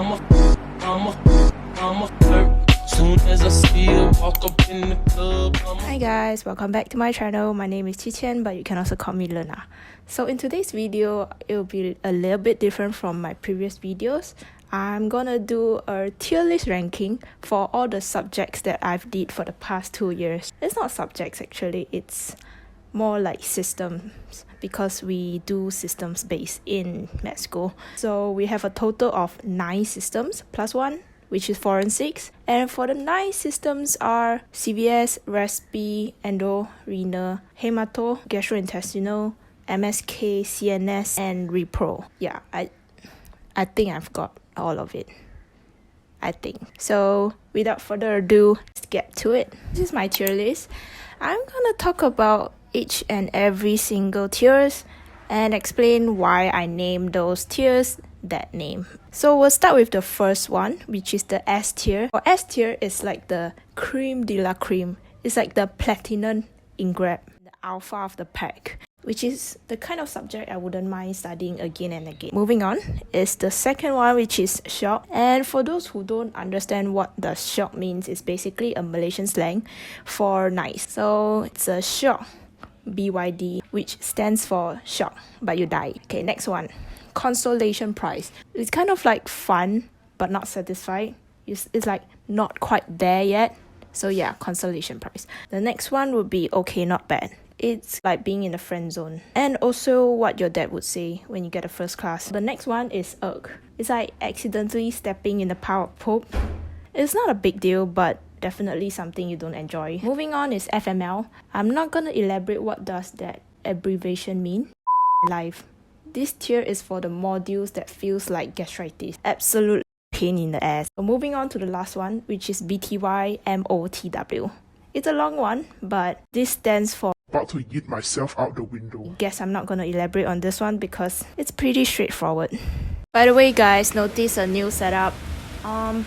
Hi guys, welcome back to my channel. My name is Chi-Chen, but you can also call me Lena. So in today's video, it will be a little bit different from my previous videos. I'm gonna do a tier list ranking for all the subjects that I've did for the past 2 years. It's not subjects actually, it's more like systems, because we do systems based in med school. So we have a total of 9 systems plus 1, which is forensics. And for the 9 systems are CVS, Respi, Endo, Renal, Hemato, Gastrointestinal, MSK, CNS, and Repro. Yeah, I think I've got all of it. I think. So without further ado, let's get to it. This is my tier list. I'm gonna talk about each and every single tiers and explain why I named those tiers that name. So we'll start with the first one, which is the S tier. For S tier is like the creme de la creme. It's like the platinum in grab, the alpha of the pack, which is the kind of subject I wouldn't mind studying again and again. Moving on is the second one, which is shock. And for those who don't understand what the shock means, it's basically a Malaysian slang for nice. So it's a shock, BYD, which stands for shock, but you die. Okay, next one, consolation prize. It's kind of like fun, but not satisfied. It's like not quite there yet. So yeah, consolation prize. The next one would be okay, not bad. It's like being in the friend zone. And also what your dad would say when you get a first class. The next one is irk. It's like accidentally stepping in the pile of poop. It's not a big deal, but definitely something you don't enjoy. Moving on is FML. I'm not gonna elaborate what does that abbreviation mean. Life. This tier is for the modules that feels like gastritis. Absolute pain in the ass. So moving on to the last one, which is BTY MOTW. It's a long one, but this stands for about to yeet myself out the window. Guess I'm not gonna elaborate on this one because it's pretty straightforward. By the way guys, notice a new setup.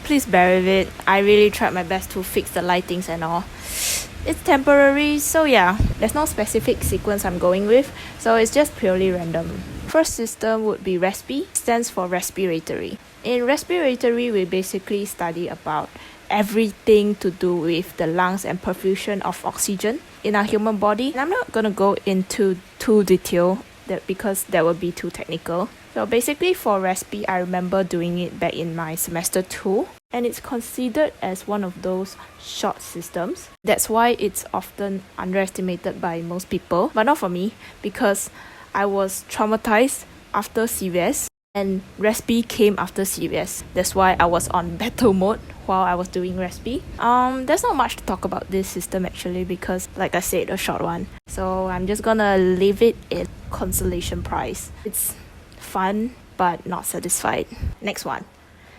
Please bear with it. I really tried my best to fix the lightings and all. It's temporary, so yeah, there's no specific sequence I'm going with, so it's just purely random. First system would be Respi, stands for respiratory. In respiratory, we basically study about everything to do with the lungs and perfusion of oxygen in our human body. And I'm not gonna go into too detail because that would be too technical. So basically for Respi, I remember doing it back in my semester 2, and it's considered as one of those short systems. That's why it's often underestimated by most people, but not for me, because I was traumatized after CVS and Respi came after CVS. That's why I was on battle mode while I was doing Respi. There's not much to talk about this system actually, because like I said, a short one. So I'm just gonna leave it in consolation prize. It's fun but not satisfied. Next one,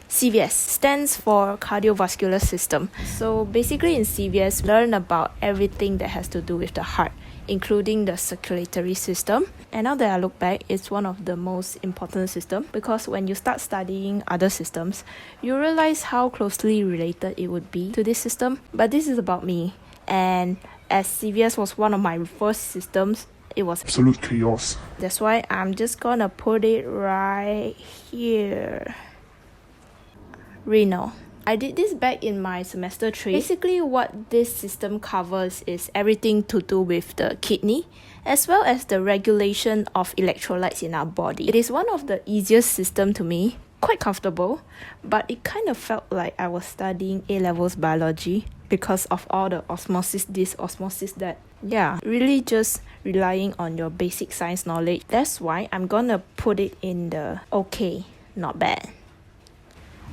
CVS stands for Cardiovascular system. So basically in CVS, learn about everything that has to do with the heart, including the circulatory system. And now that I look back, it's one of the most important systems, because when you start studying other systems, you realize how closely related it would be to this system. But this is about me, and as CVS was one of my first systems, it was absolute chaos. That's why I'm just gonna put it right here. Renal. I did this back in my semester 3. Basically what this system covers is everything to do with the kidney, as well as the regulation of electrolytes in our body. It is one of the easiest system to me, quite comfortable, but it kind of felt like I was studying A-levels biology because of all the osmosis this, osmosis that. Yeah, really just relying on your basic science knowledge. That's why I'm gonna put it in the okay, not bad.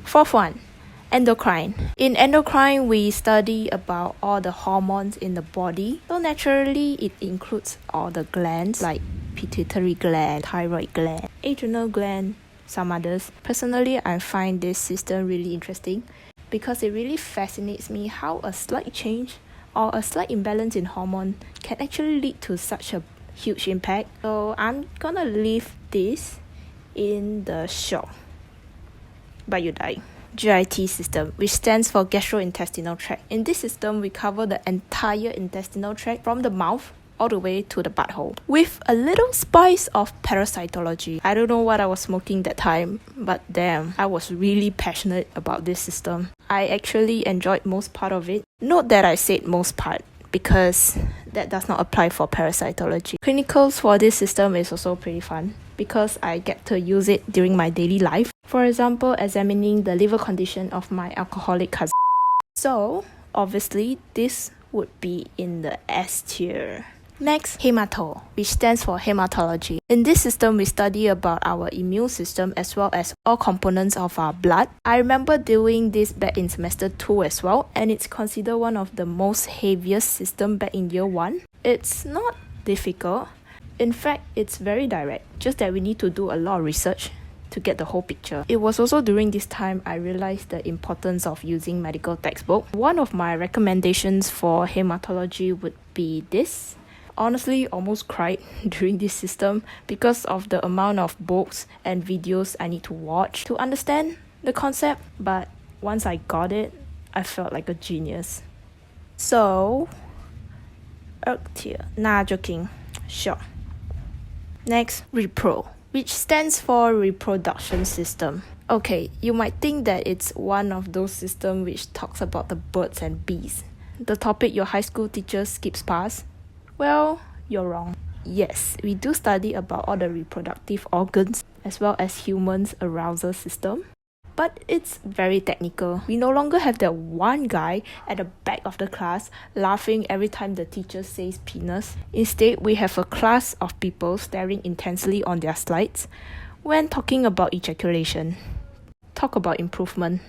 Fourth one, endocrine. In endocrine, we study about all the hormones in the body. So naturally, it includes all the glands like pituitary gland, thyroid gland, adrenal gland, some others. Personally, I find this system really interesting because it really fascinates me how a slight change or a slight imbalance in hormone can actually lead to such a huge impact. So I'm gonna leave this in the shock, but you die. GIT system, which stands for gastrointestinal tract. In this system, we cover the entire intestinal tract from the mouth all the way to the butthole, with a little spice of parasitology. I don't know what I was smoking that time, but damn, I was really passionate about this system. I actually enjoyed most part of it. Note that I said most part, because that does not apply for parasitology. Clinicals for this system is also pretty fun, because I get to use it during my daily life. For example, examining the liver condition of my alcoholic cousin. So, obviously, this would be in the S tier. Next, Hemato, which stands for Hematology. In this system, we study about our immune system as well as all components of our blood. I remember doing this back in semester 2 as well, and it's considered one of the most heaviest system back in year 1. It's not difficult. In fact, it's very direct, just that we need to do a lot of research to get the whole picture. It was also during this time I realized the importance of using medical textbook. One of my recommendations for hematology would be this. Honestly, almost cried during this system because of the amount of books and videos I need to watch to understand the concept, but once I got it, I felt like a genius. So, tier. Nah, joking. Sure. Next, Repro, which stands for Reproduction system. Okay, you might think that it's one of those systems which talks about the birds and bees, the topic your high school teacher skips past. Well, you're wrong. Yes, we do study about all the reproductive organs as well as humans' arousal system. But it's very technical. We no longer have that one guy at the back of the class laughing every time the teacher says penis. Instead, we have a class of people staring intensely on their slides when talking about ejaculation. Talk about improvement.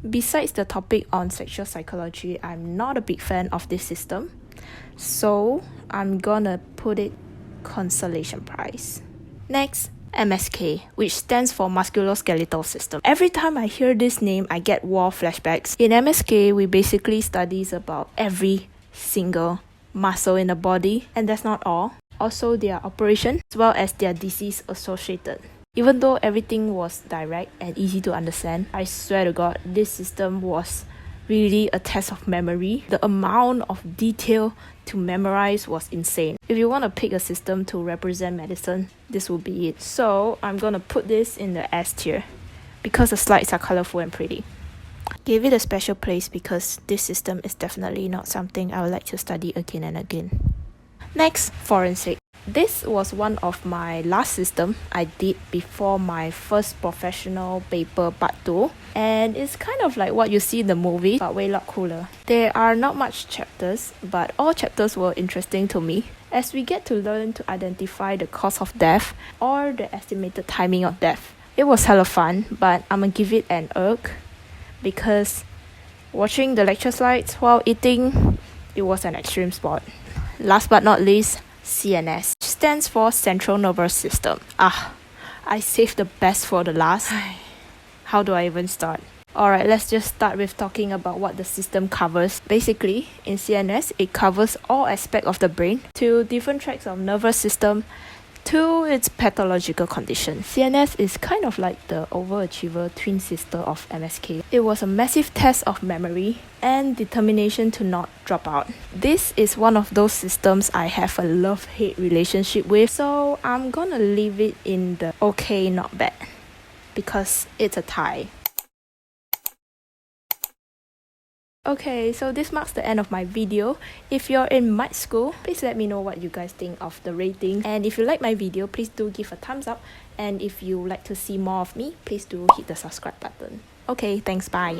Besides the topic on sexual psychology, I'm not a big fan of this system. So, I'm gonna put it consolation prize. Next, MSK, which stands for Musculoskeletal system. Every time I hear this name, I get war flashbacks. In MSK, we basically studies about every single muscle in the body, and that's not all. Also their operation, as well as their disease associated. Even though everything was direct and easy to understand, I swear to God, this system was really a test of memory. The amount of detail to memorize was insane. If you want to pick a system to represent medicine, this will be it. So I'm gonna put this in the S tier because the slides are colorful and pretty. Gave it a special place because this system is definitely not something I would like to study again and again. Next, forensic. This was one of my last system I did before my first professional paper part 2, and it's kind of like what you see in the movie but way lot cooler. There are not much chapters, but all chapters were interesting to me as we get to learn to identify the cause of death or the estimated timing of death. It was hella fun, but I'm gonna give it an irk because watching the lecture slides while eating, it was an extreme sport. Last but not least, CNS, which stands for Central Nervous System. I saved the best for the last. How do I even start? Alright, let's just start with talking about what the system covers. Basically, in CNS, it covers all aspects of the brain to different tracts of nervous system to its pathological condition. CNS is kind of like the overachiever twin sister of MSK. It was a massive test of memory and determination to not drop out. This is one of those systems I have a love-hate relationship with, so I'm gonna leave it in the okay, not bad, because it's a tie. Okay, so this marks the end of my video. If you're in med school, please let me know what you guys think of the ratings. And if you like my video, please do give a thumbs up. And if you like to see more of me, please do hit the subscribe button. Okay, thanks, bye.